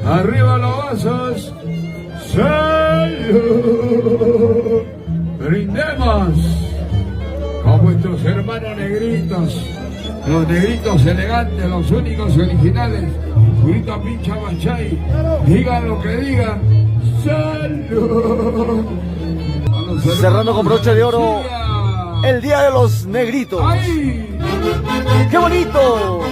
Arriba los vasos. ¡Salud! Brindemos con vuestros hermanos negritos. Los negritos elegantes, los únicos y originales. Purita Pincha Machay. Digan lo que digan. ¡Salud! Cerrando con broche de oro el Día de los Negritos. ¡Ay! ¡Qué bonito!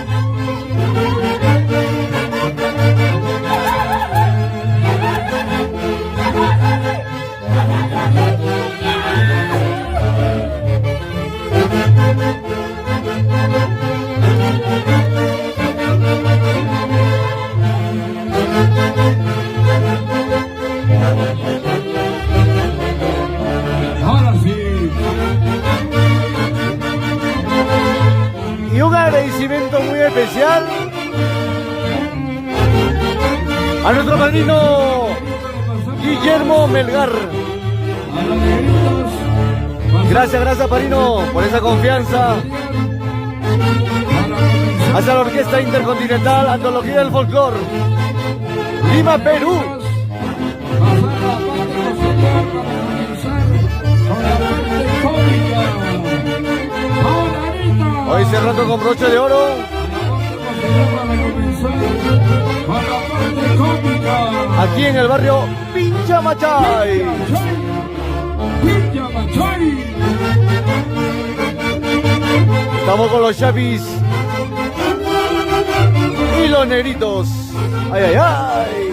Ahora sí. Y un agradecimiento muy especial a nuestro padrino Guillermo Melgar. Gracias padrino por esa confianza. Hacia la Orquesta Intercontinental Antología del Folclor, Lima, Perú. Hoy cerrando con broche de oro. Aquí en el barrio Pincha Machay. Estamos con los chapis y los negritos. ¡Ay, ay, ay!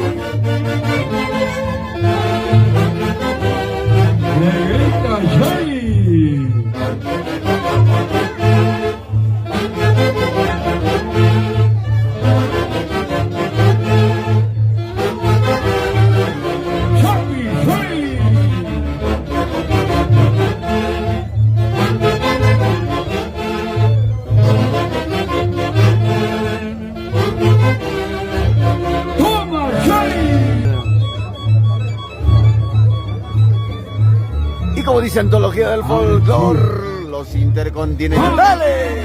Negrita Chay. Y como dice Antología del Folclor, los intercontinentales.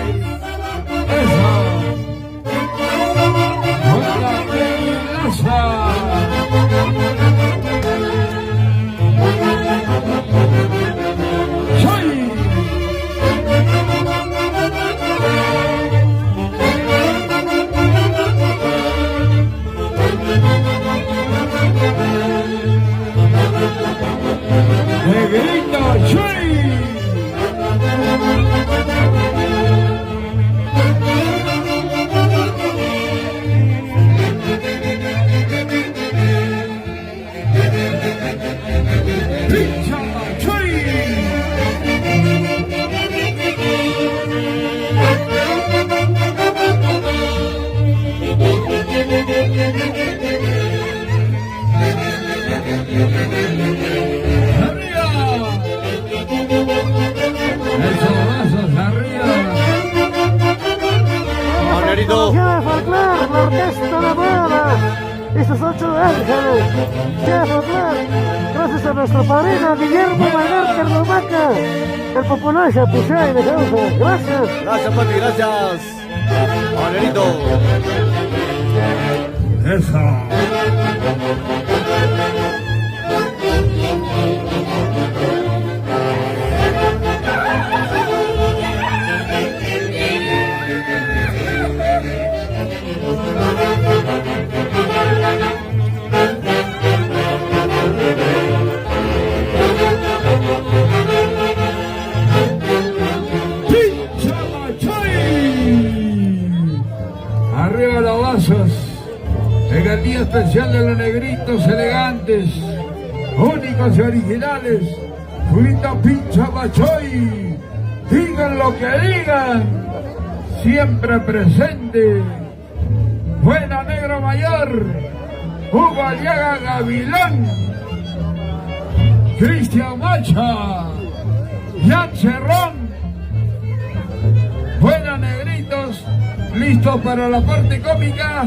Negrita Chay. Pincha Machay. Antología de Folclor, la Orquesta La Nueva y sus 8 ángeles. De Folclor, gracias a nuestro padrino Guillermo Melgar Cardomaca, el popular Chapuchay de Causa. Gracias. Gracias, papi, gracias. Manerito. Eso. Pincha Machay. Arriba los vasos. En el día especial de los negritos elegantes, únicos y originales, Purita Pincha Machay. Digan lo que digan, siempre presente. Buena Negro Mayor, Hugo Aliaga Gavilán, Cristian Macha, Jan Cerrón. Buena negritos, listos para la parte cómica.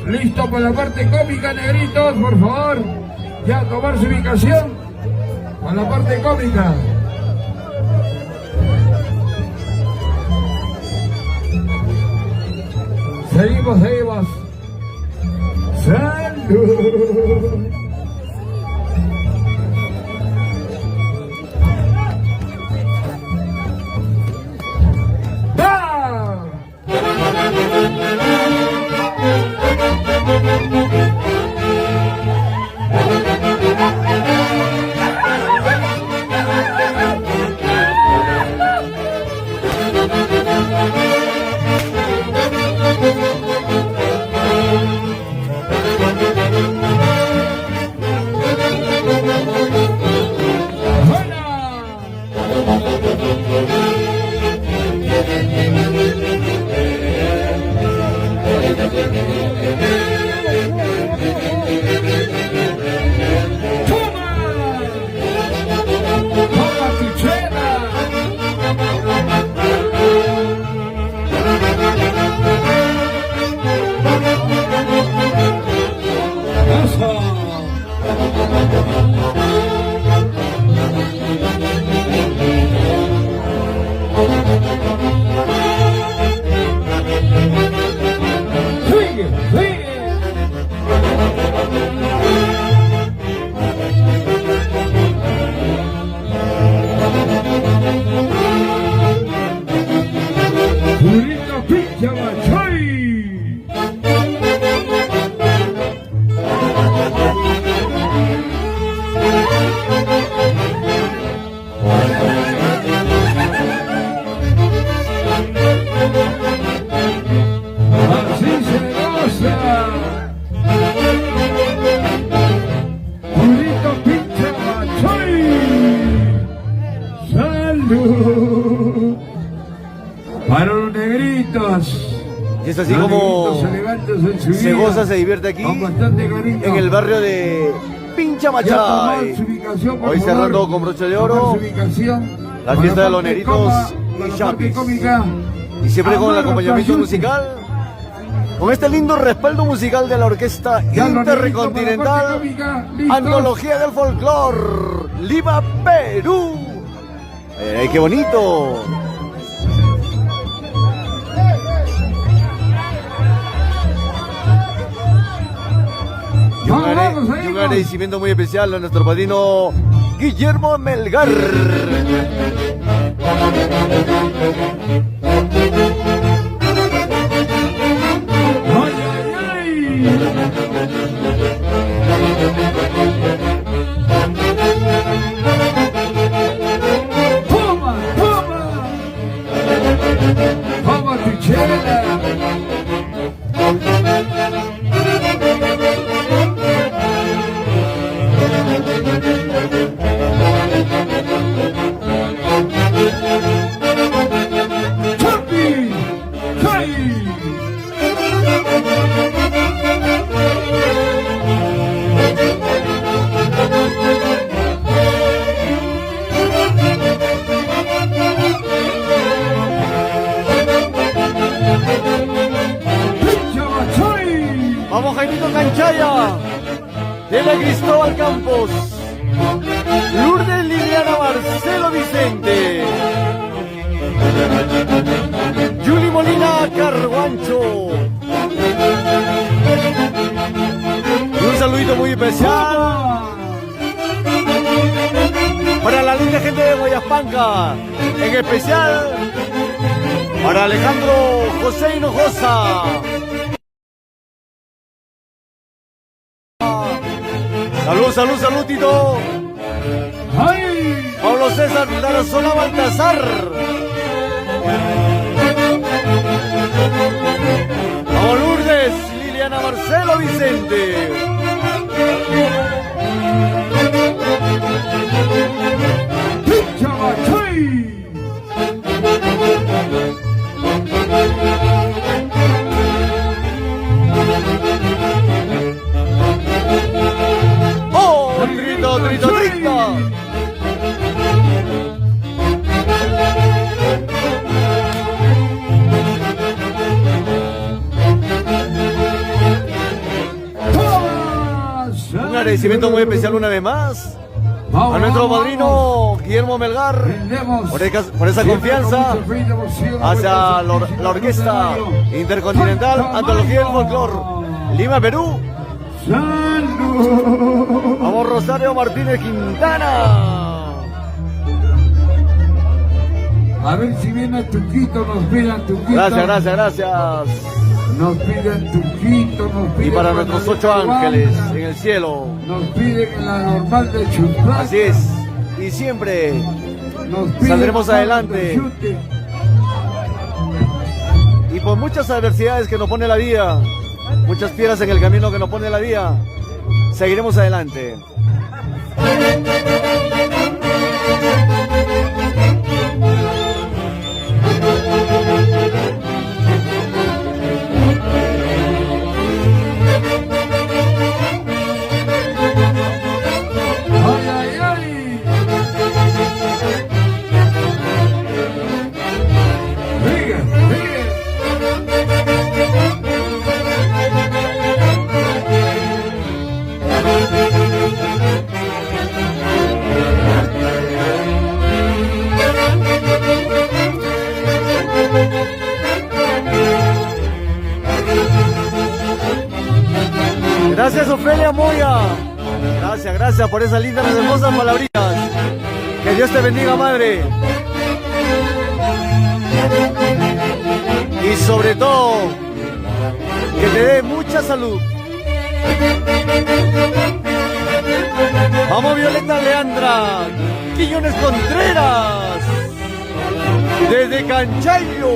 Listo para la parte cómica, negritos, por favor. Ya tomar su ubicación con la parte cómica. Seguimos. Salud. Para los negritos. Y es así como se goza, se divierte aquí en el barrio de Pinchamachay. Hoy cerrando con broche de oro la fiesta de los negritos y chapis. Y siempre con el acompañamiento musical, con este lindo respaldo musical de la Orquesta Intercontinental Antología del Folclor, Lima, Perú. ¡Qué bonito! Y un agradecimiento muy especial a nuestro padrino Guillermo Melgar. Toma tu chela. Chupi, Vamos, Jaimito Canchaya, Dele Cristóbal Campos, Lourdes Liliana Marcelo Vicente, Yuli Molina Carguancho. Y un saludito muy especial para la linda gente de Guayaspanca, en especial para Alejandro José Hinojosa. Salud, Tito. ¡Ay! Pablo César Tarazona Baltazar. Vamos, Lourdes Liliana Marcelo Vicente. Trito. Un agradecimiento muy especial una vez más a nuestro padrino Guillermo Melgar por esa confianza hacia la Orquesta Intercontinental Antología del Folclor, Lima, Perú. ¡Salud! Vamos, Rosario Martínez Quintana. A ver si viene Tuquito, nos piden Tuquito. Gracias. Nos piden Tuquito, nos piden. Y para nuestros 8 ángeles en el cielo. Nos piden en la normal de Chupra. Así es. Y siempre Nos piden saldremos Juan adelante. de Chute. Y por muchas adversidades que nos pone la vida, muchas piedras en el camino que nos pone la vida, seguiremos adelante. ¡Ay, ay, ay! ¡Sigue, sigue! Gracias, Ofelia Moya. Gracias por esas lindas, hermosas palabritas. Que Dios te bendiga, madre. Y sobre todo, que te dé mucha salud. Vamos, Violeta Leandra Quiñones Contreras, desde Canchayo.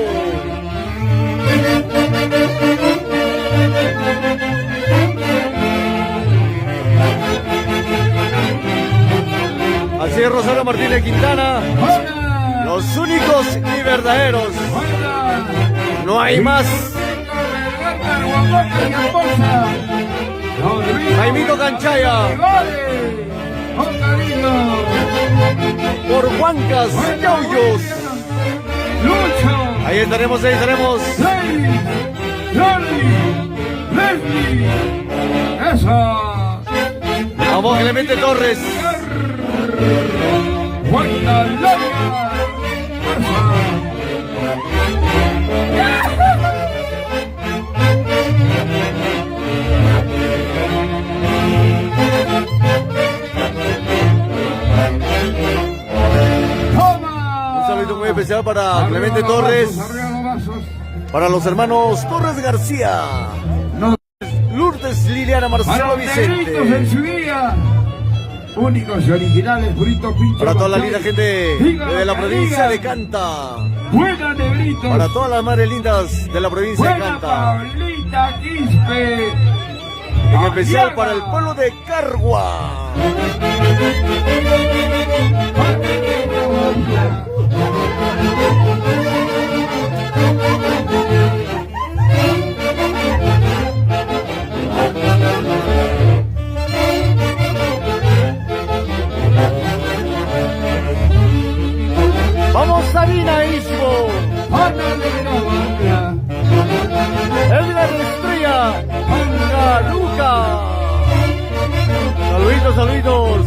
Así es, Rosario Martínez Quintana, ¡Hola! los únicos y verdaderos. ¡Hola! No hay más. Jaimito Canchaya, ¡Con cariño! por Huancas, Yauyos. ¡Lucho! Ahí estaremos. ¡Seis! ¡Jordi! ¡Leslie! ¡Eso! Vamos, Clemente Torres. ¡Juana Loca! Un saludo muy especial para Clemente Torres, para los hermanos Torres García, Lourdes Liliana Marcelo Vicente. En Vicente, su día. Únicos y originales, Purito Pincho. para toda la Martínez. linda gente Dígalo de la que provincia digan. de Canta, Buena, Negritos. para todas las madres lindas de la provincia de Buena, Canta, Paulita Quispe. en especial para el pueblo de Cargua. Vamos, Sabina Ismo, Edgar Estrella, Anga Luca. Saluditos.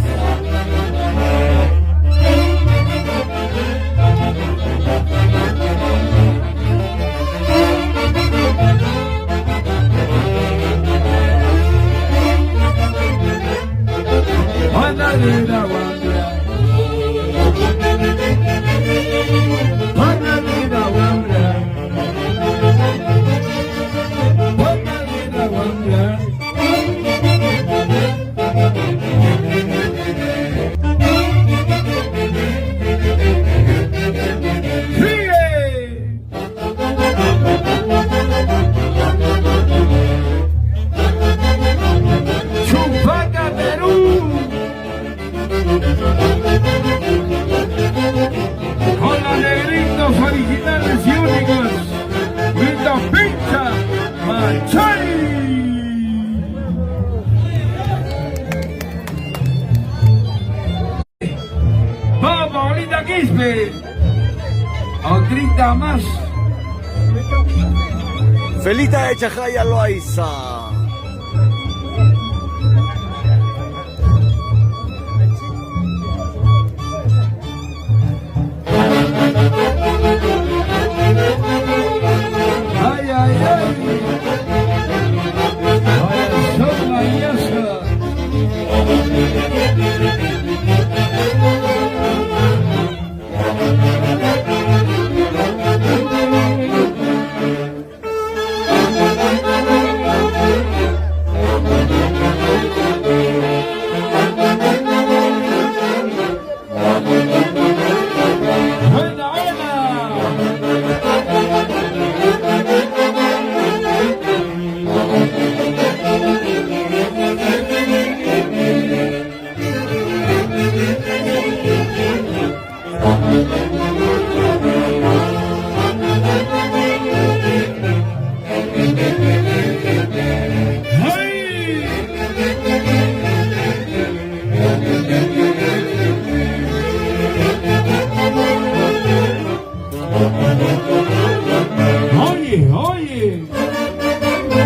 Chupaca Perú. Con los negritos originales y únicos. Grito Pincha Machari. Vamos, Paulita Quispe. Otrita más. Felita de Chajaya Loaiza. Ay, ay, ay. Ahora son mañana.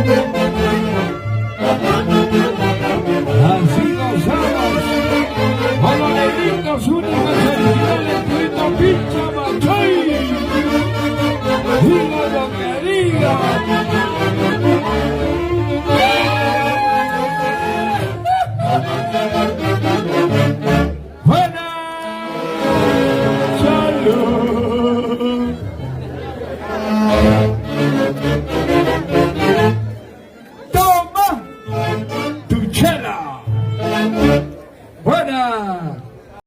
Thank you.